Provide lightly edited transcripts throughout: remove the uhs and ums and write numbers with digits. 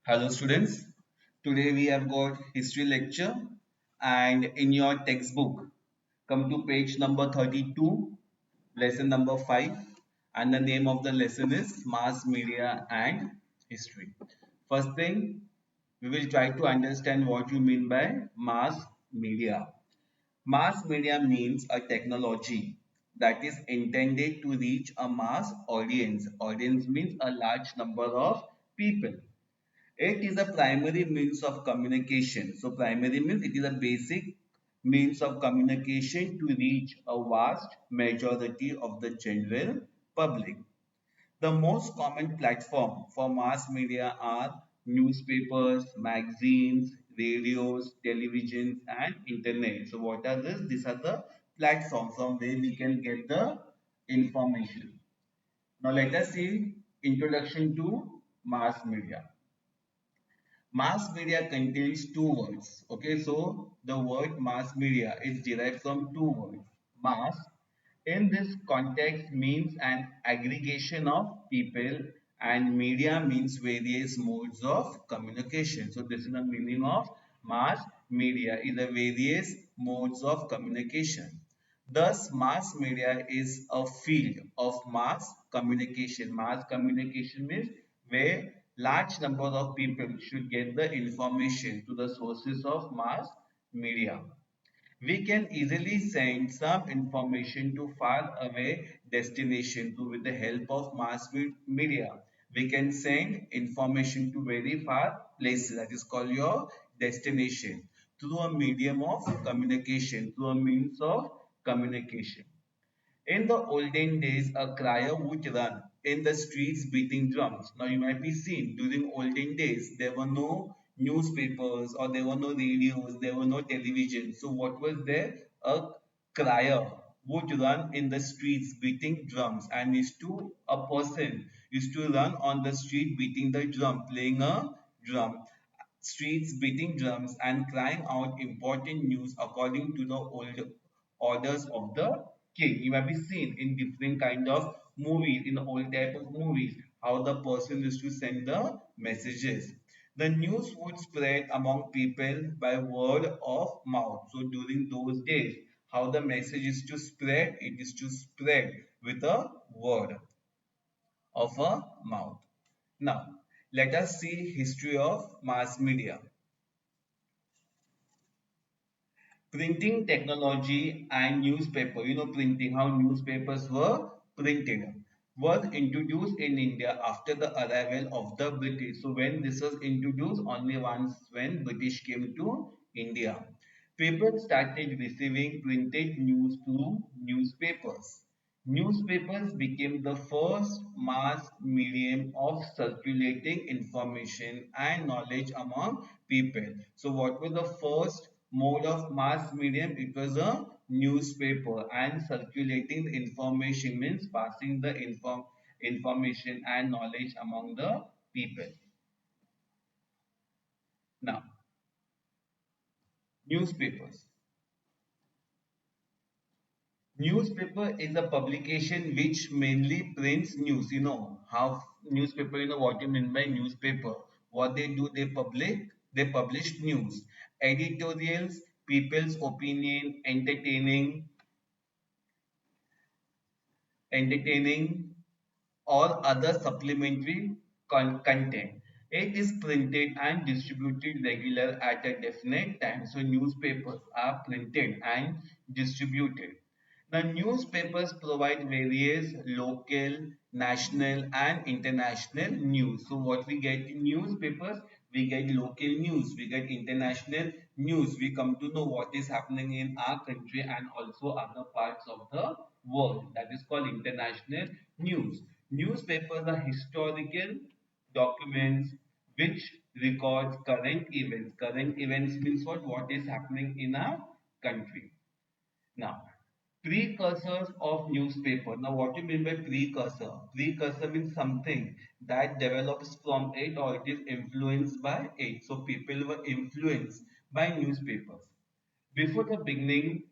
Hello students, today we have got history lecture and in your textbook come to page number 32, lesson number 5 and the name of the lesson is mass media and history. First thing, we will try to understand what you mean by mass media. Mass media means a technology that is intended to reach a mass audience. Audience means a large number of people. It is a primary means of communication. So primary means it is a basic means of communication to reach a vast majority of the general public. The most common platform for mass media are newspapers, magazines, radios, televisions, and internet. So what are these? These are the platforms from where we can get the information. Now let us see introduction to mass media. Mass media contains two words. Okay, so the word mass media is derived from two words. Mass in this context means an aggregation of people, and media means various modes of communication. So this is the meaning of mass media is the various modes of communication. Thus, mass media is a field of mass communication. Mass communication means where large number of people should get the information to the sources of mass media. We can easily send some information to far away destination with the help of mass media. We can send information to very far places, that is called your destination, through a medium of communication, through a means of communication. In the olden days, a crier would run in the streets beating drums. Now, you might be seen during olden days, there were no newspapers or there were no radios, there were no television. So, what was there? A crier would run in the streets beating drums, and a person used to run on the street beating the drum, playing a drum, streets beating drums and crying out important news according to the old orders of the king. You might be seen in different kind of movies, in old type of movies, how the person used to send the messages. The news would spread among people by word of mouth. So during those days, how the message is to spread, it is to spread with a word of a mouth. Now, let us see history of mass media. Printing technology and newspaper, printing, how newspapers were printed, was introduced in India after the arrival of the British. So when this was introduced, only once when British came to India, people started receiving printed news through newspapers. Newspapers became the first mass medium of circulating information and knowledge among people. So what was the first mode of mass medium? It was a newspaper, and circulating the information means passing the information and knowledge among the people. Now, newspapers. Newspaper is a publication which mainly prints news. You know how newspaper, what you mean by newspaper. What they do, they publish news, editorials, people's opinion, entertaining or other supplementary content. It is printed and distributed regular at a definite time. So newspapers are printed and distributed. The newspapers provide various local, national and international news. So what we get in newspapers, we get local news, we get international news. We come to know what is happening in our country and also other parts of the world. That is called international news. Newspapers are historical documents which records current events. Current events means what? What is happening in our country. Now, precursors of newspaper. Now, what do you mean by precursor? Precursor means something that develops from it or it is influenced by it. So, people were influenced by newspapers. Before the beginning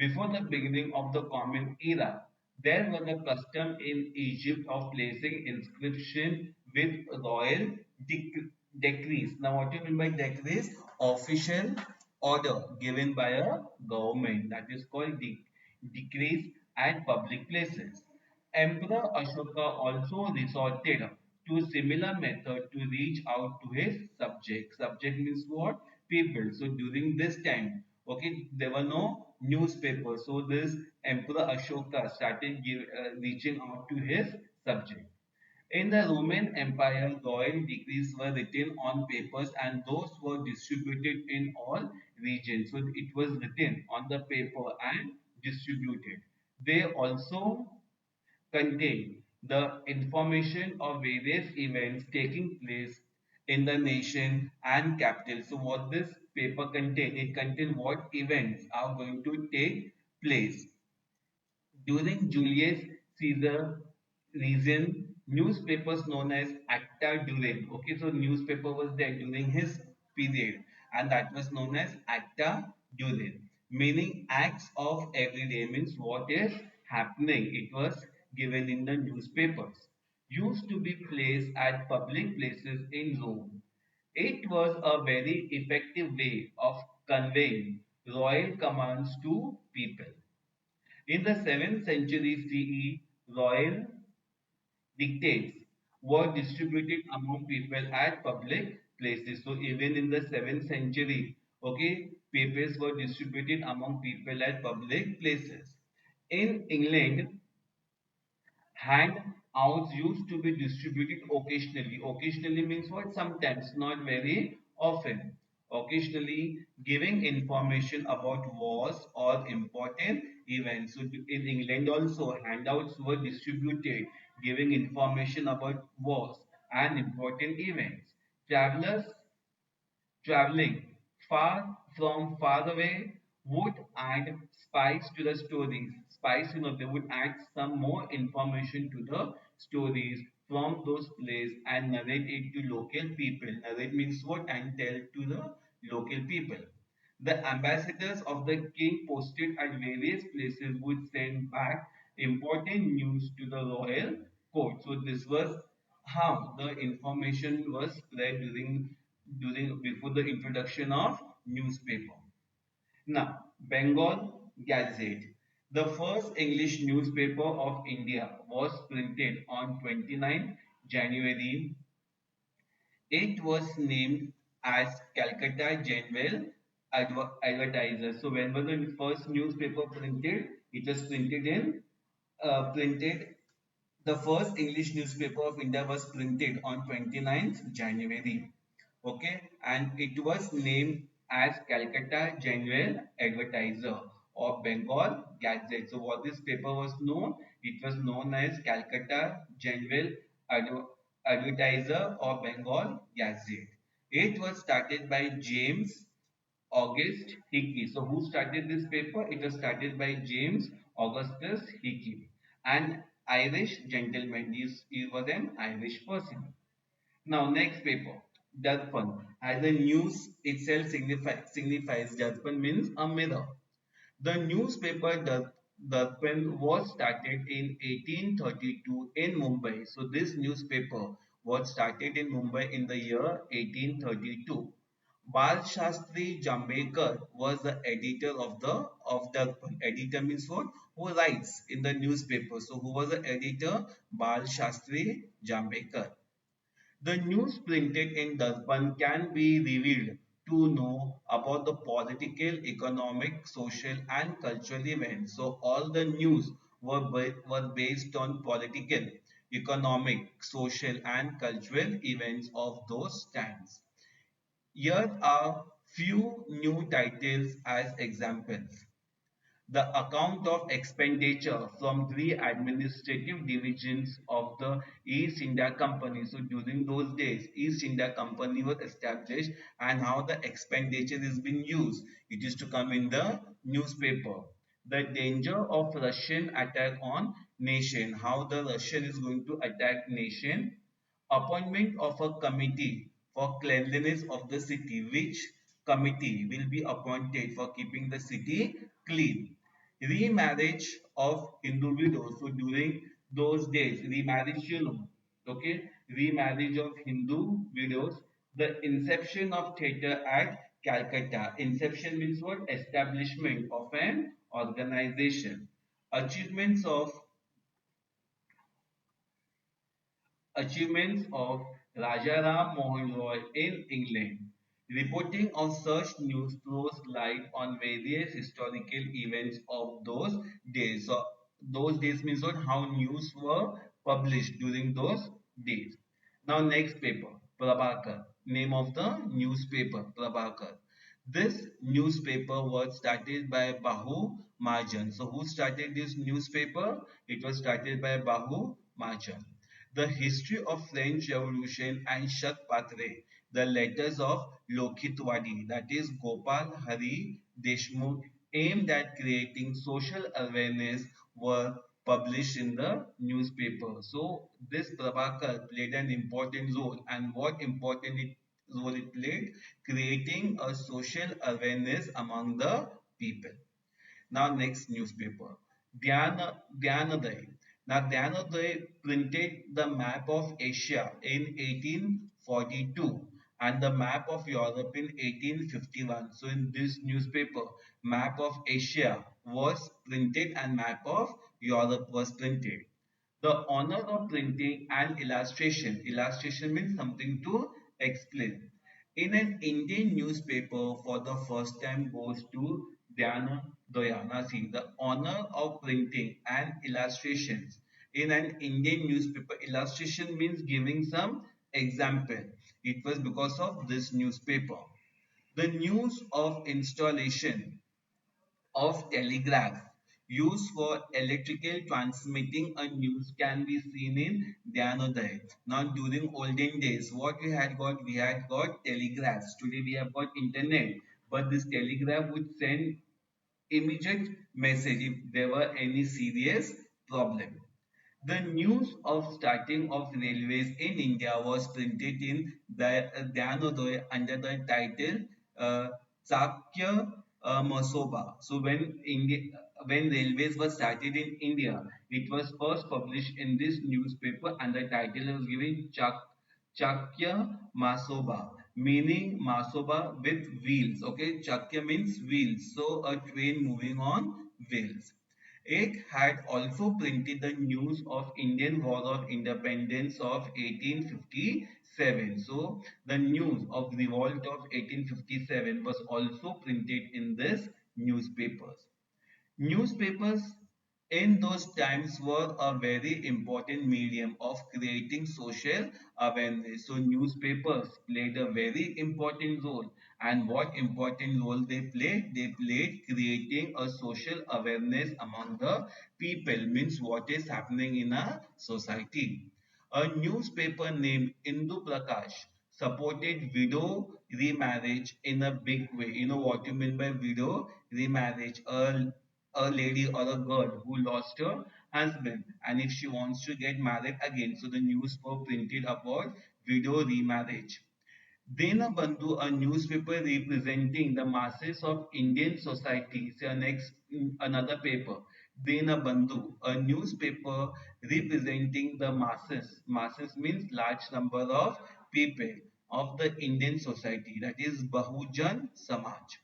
before the beginning of the Common Era, there was a custom in Egypt of placing inscription with royal decrease. Now, what do you mean by decrease? Official order given by a government, that is called decrease at public places. Emperor Ashoka also resorted to similar method to reach out to his subjects. Subject means what? People. So during this time, okay, there were no newspapers. So this Emperor Ashoka started reaching out to his subjects. In the Roman Empire, royal decrees were written on papers and those were distributed in all regions. So it was written on the paper and distributed. They also contain the information of various events taking place in the nation and capital. So what this paper contain? It contain what events are going to take place during Julius Caesar reign. Newspapers known as Acta During. Okay, so newspaper was there during his period, and that was known as Acta During, meaning acts of every day means what is happening. It was given in the newspapers. Used to be placed at public places in Rome. It was a very effective way of conveying royal commands to people. In the 7th century CE, royal dictates were distributed among people at public places. So even in the 7th century, okay, papers were distributed among people at public places. In England, handouts used to be distributed occasionally. Occasionally means what? Sometimes, not very often. Occasionally giving information about wars or important events. So in England also, handouts were distributed giving information about wars and important events. Travelers traveling far from far away would add spice to the stories. Spice, they would add some more information to the stories from those places and narrate it to local people. Narrate means what? And tell to the local people. The ambassadors of the king posted at various places would send back important news to the royal court. So this was how the information was spread during before the introduction of newspaper. Now, Bengal Gazette. The first English newspaper of India was printed on 29 January. It was named as Calcutta General Advertiser. So when was the first newspaper printed? It was printed. The first English newspaper of India was printed on 29th January. Okay, and it was named as Calcutta General Advertiser or Bengal Gazette. So what this paper was known? It was known as Calcutta General Advertiser or Bengal Gazette. It was started by James August Hickey. So who started this paper? It was started by James Augustus Hickey, an Irish gentleman. He was an Irish person. Now, next paper, Darpan. As the news itself signifies, Darpan means a mirror. The newspaper Darpan was started in 1832 in Mumbai. So this newspaper was started in Mumbai in the year 1832. Bal Shastri Jambekar was the editor of Darpan. Editor means what? Who writes in the newspaper. So who was the editor? Bal Shastri Jambekar. The news printed in Durban can be revealed to know about the political, economic, social, and cultural events. So all the news were based on political, economic, social, and cultural events of those times. Here are few new titles as examples. The account of expenditure from three administrative divisions of the East India Company. So during those days, East India Company was established and how the expenditure is being used. It is to come in the newspaper. The danger of Russian attack on nation. How the Russian is going to attack nation. Appointment of a committee for cleanliness of the city. Which committee will be appointed for keeping the city clean? Remarriage of Hindu widows. So during those days, remarriage, okay, remarriage of Hindu widows, the inception of theatre at Calcutta. Inception means what? Establishment of an organization. Achievements of Achievements of Rajaram Mohan Roy in England. Reporting of such news throws light on various historical events of those days. So those days means what? How news were published during those days. Now next paper, Prabhakar. Name of the newspaper, Prabhakar. This newspaper was started by Bahu Majan. So who started this newspaper? It was started by Bahu Majan. The History of French Revolution and Shak Patre, the letters of Lokhitwadi, that is Gopal Hari Deshmukh, aimed at creating social awareness, were published in the newspaper. So this Prabhakar played an important role, and what important role it played? Creating a social awareness among the people. Now next newspaper, Dhyanodaya. Now Dhyanodaya printed the map of Asia in 1842 and the map of Europe in 1851. So in this newspaper, map of Asia was printed and map of Europe was printed. The honor of printing and illustration. Illustration means something to explain. In an Indian newspaper for the first time goes to Dhyana Dayana Singh. The honor of printing and illustrations. In an Indian newspaper, illustration means giving some example. It was because of this newspaper. The news of installation of telegraph used for electrical transmitting a news can be seen in Dhyanodaya. Now during olden days, what we had got? We had got telegraphs. Today we have got internet. But this telegraph would send immediate message if there were any serious problem. The news of starting of railways in India was printed in Dhyanodoy under the title Chakya Masoba. So when railways were started in India, it was first published in this newspaper and the title was given Chakya Masoba, meaning Masoba with wheels. Okay, Chakya means wheels. So a train moving on wheels. It had also printed the news of Indian War of Independence of 1857. So the news of revolt of 1857 was also printed in this newspapers. Newspapers in those times were a very important medium of creating social awareness. So newspapers played a very important role. And what important role they played? They played creating a social awareness among the people, means what is happening in a society. A newspaper named Indu Prakash supported widow remarriage in a big way. You know what you mean by widow remarriage? A lady or a girl who lost her husband, and if she wants to get married again, so the news were printed about widow remarriage. Dinabandhu, a newspaper representing the masses of Indian society. So next, another paper. Dinabandhu, a newspaper representing the masses. Masses means large number of people of the Indian society. That is Bahujan Samaj.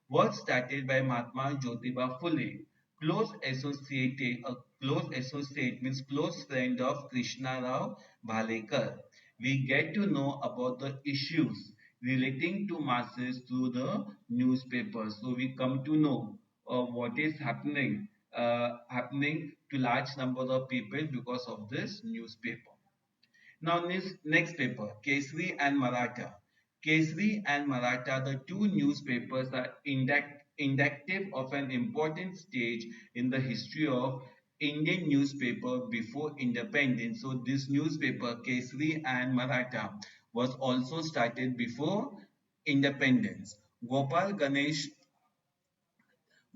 Was started by Mahatma Jyotiba Phule. A close associate means close friend of Krishna Rao Bhalekar. We get to know about the issues relating to masses through the newspapers. So we come to know what is happening to large number of people because of this newspaper. Now, next paper, Kesari and Maratha. Kesari and Maratha, the two newspapers, are inductive of an important stage in the history of Indian newspaper before independence. So, this newspaper, Kesari and Maratha, was also started before independence. Gopal Ganesh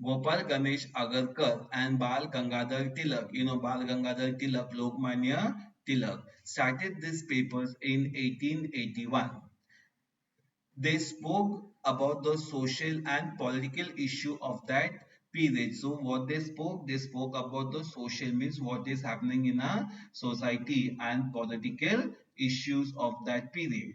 Agarkar and Bal Gangadhar Tilak, Bal Gangadhar Tilak, Lokmanya Tilak, started these papers in 1881. They spoke about the social and political issue of that period. So what they spoke about the social, means what is happening in a society, and political issues of that period.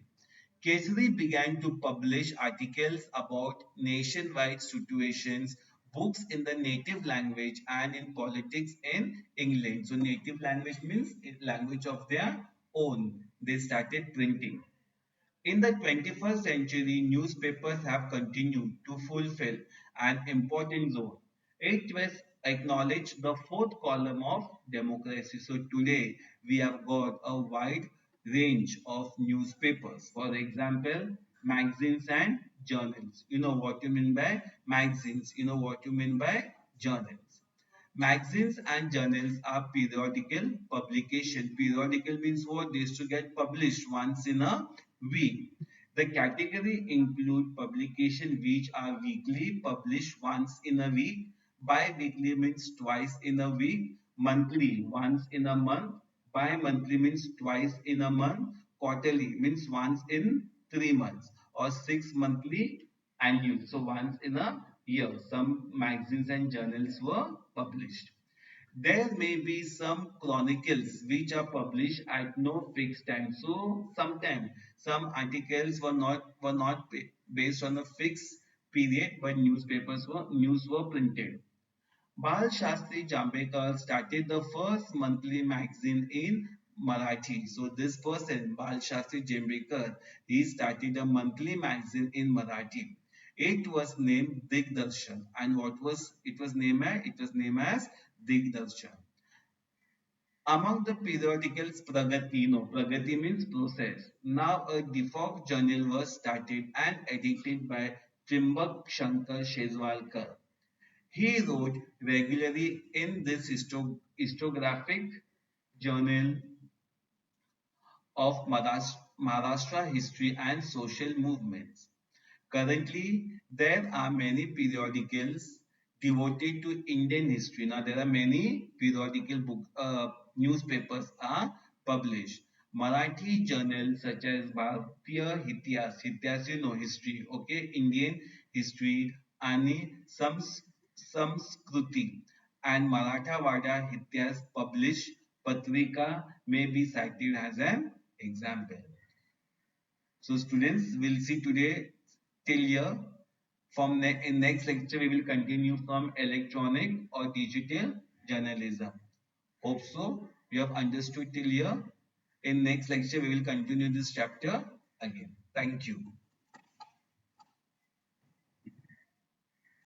Kesari began to publish articles about nationwide situations, books in the native language and in politics in England. So native language means language of their own. They started printing. In the 21st century, newspapers have continued to fulfill an important role. It was acknowledged the fourth column of democracy. So today we have got a wide range of newspapers. For example, magazines and journals. You know what you mean by magazines. You know what you mean by journals. Magazines and journals are periodical publication. Periodical means what? They used to get published once in a week. The category include publication which are weekly, published once in a week. Bi-weekly means twice in a week. Monthly, once in a month. Bi-monthly means twice in a month. Quarterly means once in 3 months. Or 6 monthly annual. So once in a year, some magazines and journals were published. There may be some chronicles which are published at no fixed time. So sometimes some articles were not based on a fixed period, but news were printed. Bal Shastri Jambekar started the first monthly magazine in Marathi. So this person, Bal Shastri Jambekar, he started a monthly magazine in Marathi. It was named Digdarshan, and what was it was named as? It was named as Digdarshan. Among the periodicals, Pragati, no, Pragati means process. Now a default journal was started and edited by Trimbak Shankar Shezwalkar. He wrote regularly in this historiographic journal of Maharashtra history and social movements. Currently, there are many periodicals devoted to Indian history. Now, there are many newspapers are published. Marathi journals such as Bharatiya Ityas, Ityas you know history, okay, Indian history, Ani Samskruti, and Marathawada Ityas published Patrika may be cited as an example. So students, we'll see today till here. In next lecture, we will continue from electronic or digital journalism. Hope so. You have understood till here. In next lecture, we will continue this chapter again. Thank you.